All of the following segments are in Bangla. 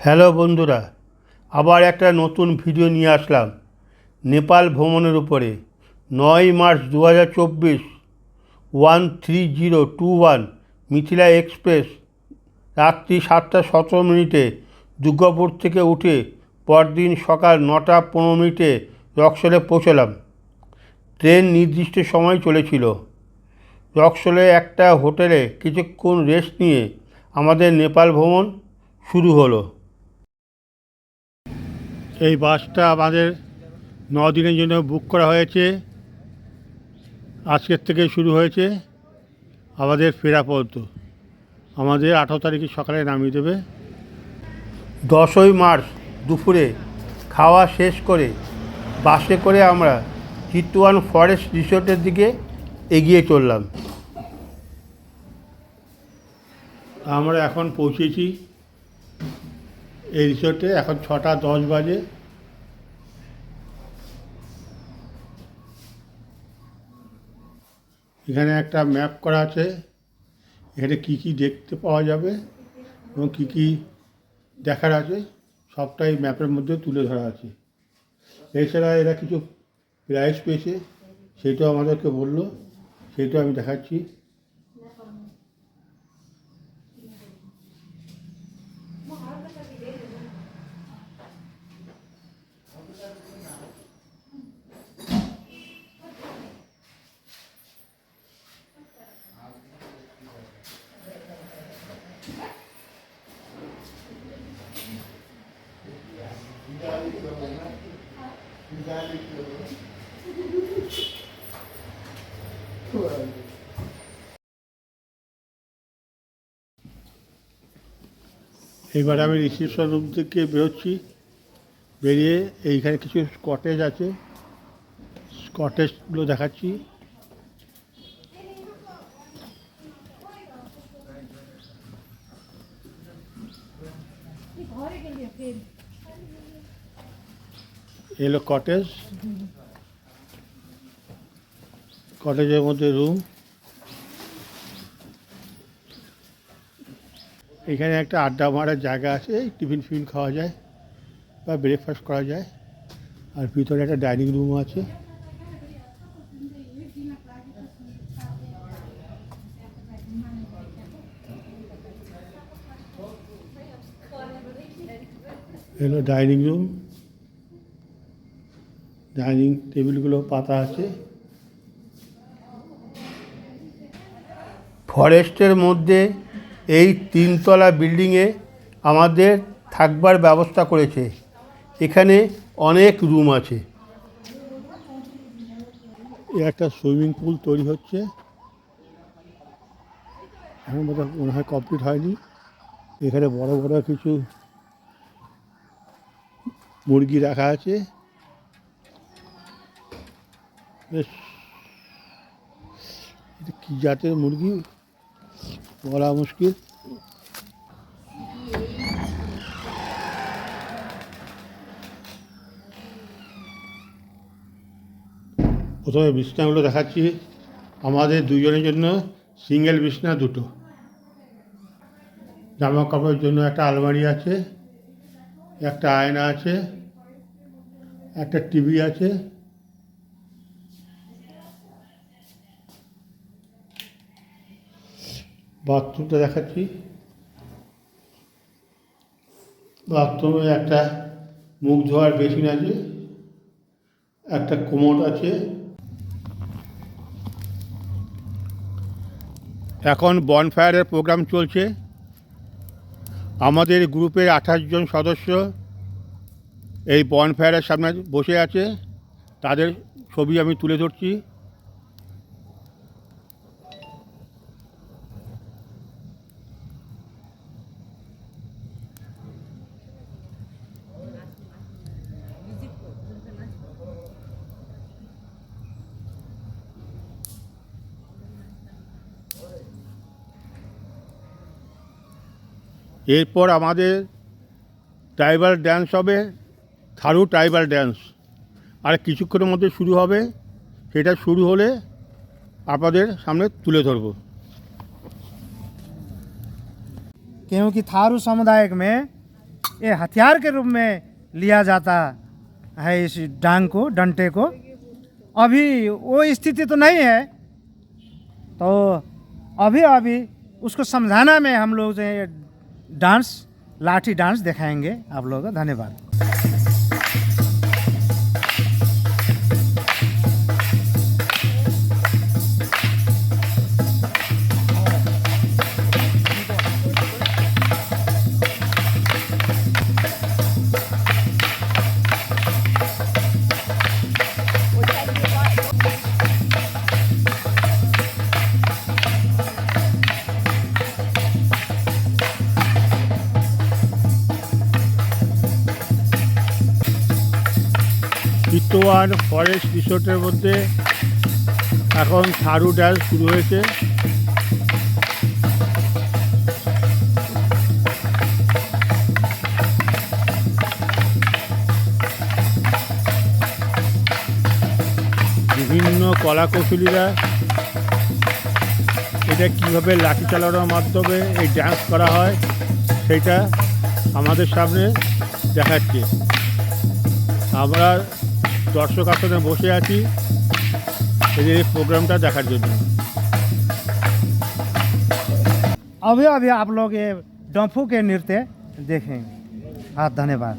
হ্যালো বন্ধুরা, আবার একটা নতুন ভিডিও নিয়ে আসলাম নেপাল ভ্রমণের উপরে। 9 মার্চ 2024, 13021 মিথিলা এক্সপ্রেস রাত্রি 7টা 17 মিনিটে দুর্গাপুর থেকে উঠে পরদিন সকাল 9টা 15 মিনিটে রক্সলে পৌঁছলাম। ট্রেন নির্দিষ্ট সময় চলেছিল। রক্সলে একটা হোটেলে কিছুক্ষণ রেস্ট নিয়ে আমাদের নেপাল ভ্রমণ শুরু হলো। এই বাসটা আমাদের 9 দিনের জন্য বুক করা হয়েছে। আজকের থেকে শুরু হয়েছে আমাদের ফেরা পর্যন্ত। আমাদের 18 তারিখে সকালে নামিয়ে দেবে। 10ই মার্চ দুপুরে খাওয়া শেষ করে বাসে করে আমরা চিত্তওয়ান ফরেস্ট রিসোর্টের দিকে এগিয়ে চললাম। আমরা এখন পৌঁছেছি এই রিসোর্টে। এখন 6টা 10 বাজে। এখানে একটা ম্যাপ করা আছে, এখানে কী কী দেখতে পাওয়া যাবে এবং কী কী দেখার আছে সবটাই ম্যাপের মধ্যে তুলে ধরা আছে। এছাড়া এরা কিছু প্রাইস পেয়েছে, সেইটাও আমাদেরকে বললো, সেইটাও আমি দেখাচ্ছি। এবার আমি রিসেপশন রুম থেকে বেরোচ্ছি। বেরিয়ে এইখানে কিছু কটেজ আছে, কটেজগুলো দেখাচ্ছি। এলো কটেজ, কটেজের মধ্যে রুম। এখানে একটা আড্ডা মারার জায়গা আছে, টিফিন ফিফিন খাওয়া যায় বা ব্রেকফাস্ট করা যায়। আর ভিতরে একটা ডাইনিং রুমও আছে। এলো ডাইনিং রুম, ডাইনিং টেবিলগুলো পাতা আছে। ফরেস্টের মধ্যে এই 3তলা বিল্ডিংয়ে আমাদের থাকবার ব্যবস্থা করেছে। এখানে অনেক রুম আছে। একটা সুইমিং পুল তৈরি হচ্ছে, এখন মনে হয় কমপ্লিট হয়নি। এখানে বড় বড় কিছু মুরগি রাখা আছে, বেশ এটা কী জাতের মুরগি বলা মুশকিল। প্রথমে বিছনাগুলো দেখাচ্ছি। আমাদের দুজনের জন্য সিঙ্গেল বিছনা দুটো। জামা কাপড়ের জন্য একটা আলমারি আছে, একটা আয়না আছে, একটা টিভি আছে। বাথরুমটা দেখাচ্ছি। বাথরুমে একটা মুখ ধোয়ার বেসিন আছে, একটা কোমোড আছে। এখন বনফায়ারের প্রোগ্রাম চলছে। আমাদের গ্রুপের 28 জন সদস্য এই বনফায়ারের সামনে বসে আছে, তাদের ছবি আমি তুলে ধরছি। এরপর আমাদের ট্রাইবাল ড্যান্স হবে, থারু ট্রাইবাল ড্যান্স। আর কিছুক্ষণের মধ্যে শুরু হবে। সেটা শুরু হলে আপনাদের সামনে তুলে ধরব। क्योंकि थारू समुदाय में ये हथियार के रूप में लिया जाता है इस डांग को, डंडे को। अभी वो स्थिति तो नहीं है, तो अभी उसको समझाना में हम लोग जो डांस, लाठी डांस दिखाएंगे आप लोगों को। धन्यवाद। চিত্তওয়ান ফরেস্ট রিসোর্টের মধ্যে এখন থারু ডান্স শুরু হয়েছে। বিভিন্ন কলাকৌশলীরা এটা কীভাবে লাঠি চালানোর মাধ্যমে এই ডান্স করা হয় সেটা আমাদের সামনে দেখাচ্ছে। আমরা দর্শক আসনে বসে আছি এই प्रोग्राम देखार जन्य। अभी आप लोग ये डम्फू के नृत्य देखेंगे। हाँ, धन्यवाद।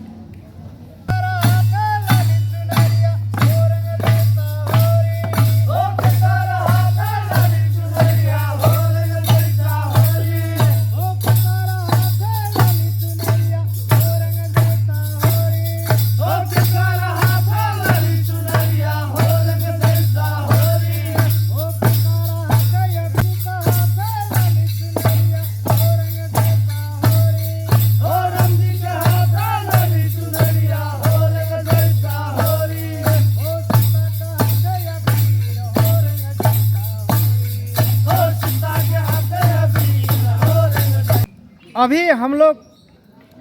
अभी हम लोग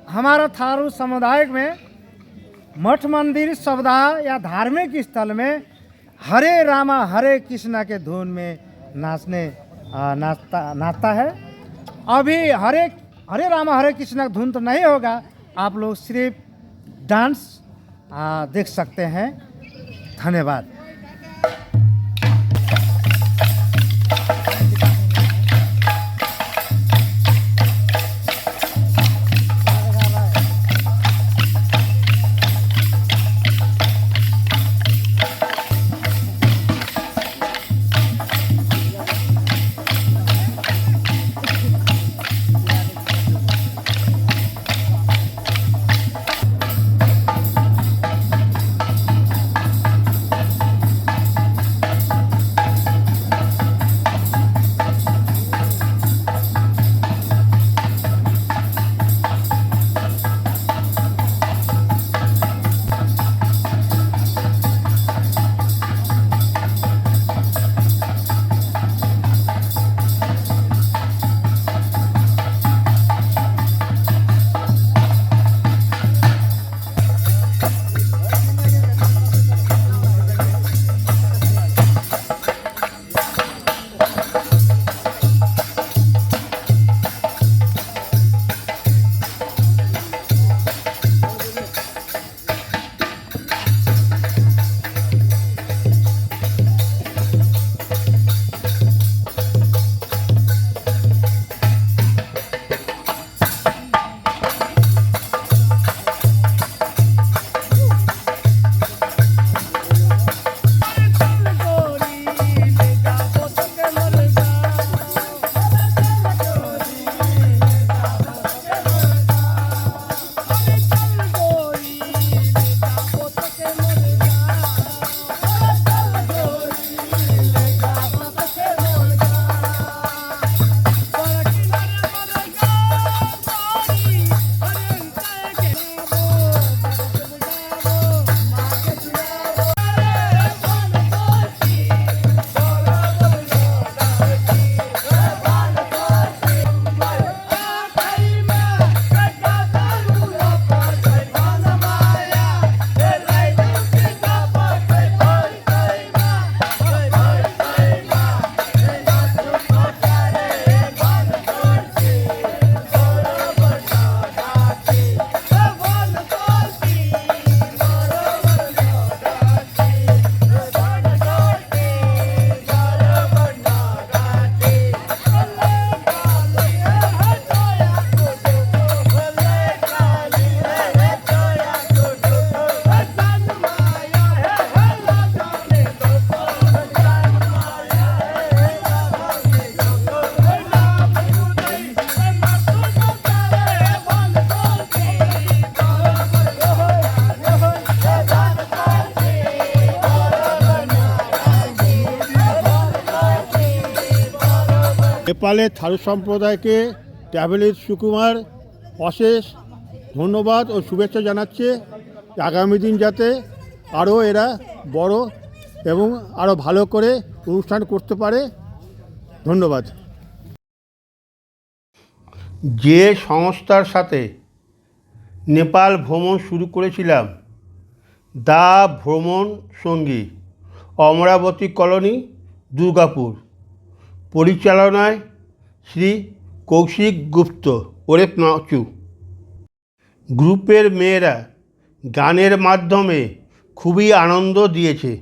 हमारा थारू समुदाय में मठ मंदिर सप्ताह या धार्मिक स्थल में हरे रामा हरे कृष्णा के धुन में नाचता है। अभी हरे रामा हरे कृष्णा का धुन तो नहीं होगा, आप लोग सिर्फ डांस देख सकते हैं। धन्यवाद। নেপালের থারু সম্প্রদায়কে ট্রাভেল সুকুমার অশেষ ধন্যবাদ ও শুভেচ্ছা জানাচ্ছে। আগামী দিন যাতে আরও এরা বড় এবং আরও ভালো করে অনুষ্ঠান করতে পারে। ধন্যবাদ। যে সংস্থার সাথে নেপাল ভ্রমণ শুরু করেছিলাম, দা ভ্রমণ সঙ্গী, অমরাবতী কলোনি, দুর্গাপুর, পরিচালনায় শ্রী কৌশিক গুপ্ত ওরফ নাচু। গ্রুপের মেয়েরা গানের মাধ্যমে খুবই আনন্দ দিয়েছে।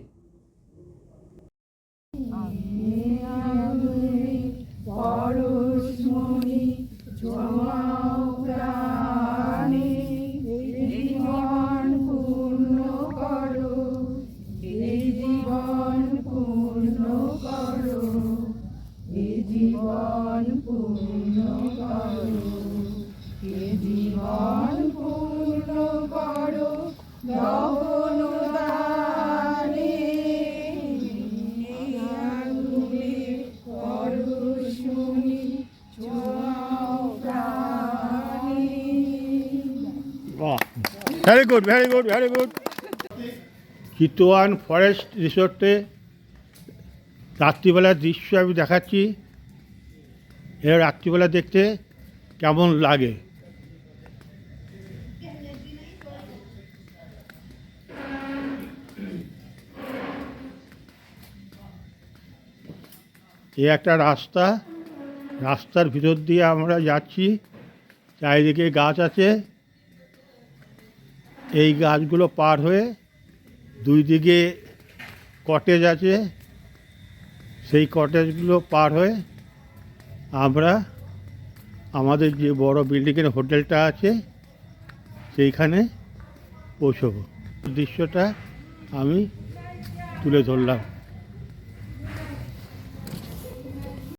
Very good, very good, very good. Chitwan forest রিসোর্টে রাত্রিবেলার দৃশ্য আমি দেখাচ্ছি। এর রাত্রিবেলা দেখতে কেমন লাগে। এ একটা রাস্তা, রাস্তার ভিতর দিয়ে আমরা যাচ্ছি। চারিদিকে গাছ আছে। এই গাছগুলো পার হয়ে দুই দিকে কটেজ আছে। সেই কটেজগুলো পার হয়ে আমরা আমাদের যে বড় বিল্ডিংয়ের হোটেলটা আছে সেইখানে পৌঁছবো। দৃশ্যটা আমি তুলে ধরলাম।